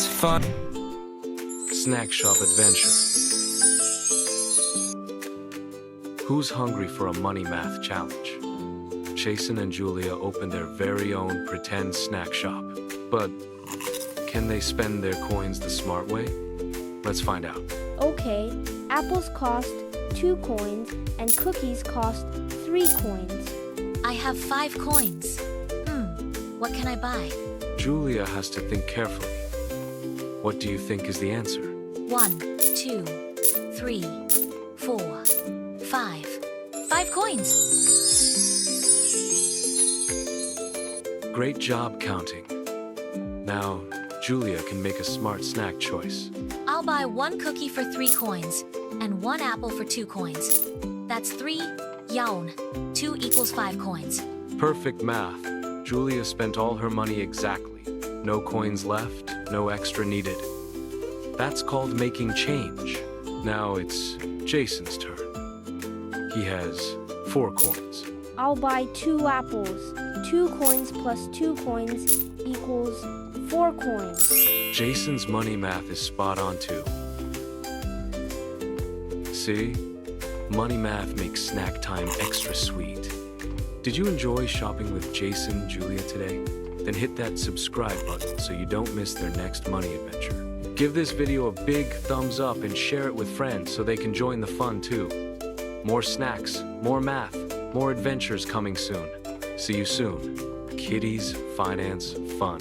fun. Snack shop adventure. Who's hungry for a money math challenge? Jason and Julia open their very own pretend snack shop. But can they spend their coins the smart way? Let's find out. Okay, apples cost 2 coins and cookies cost 3 coins. I have 5 coins. What can I buy? Julia has to think carefully. What do you think is the answer? 1, 2, 3, 4, 5. 5 coins. Great job counting. Now, Julia can make a smart snack choice. I'll buy 1 cookie for 3 coins and 1 apple for 2 coins. That's 3 yawn. 2 equals 5 coins. Perfect math. Julia spent all her money exactly. No coins left, no extra needed. That's called making change. Now it's Jason's turn. He has 4 coins. I'll buy 2 apples. 2 coins plus 2 coins equals 4 coins. Jason's money math is spot on too. See? Money math makes snack time extra sweet. Did you enjoy shopping with Jason and Julia today? Then hit that subscribe button so you don't miss their next money adventure. Give this video a big thumbs up and share it with friends so they can join the fun too. More snacks, more math, more adventures coming soon. See you soon. Kitties Finance Fun.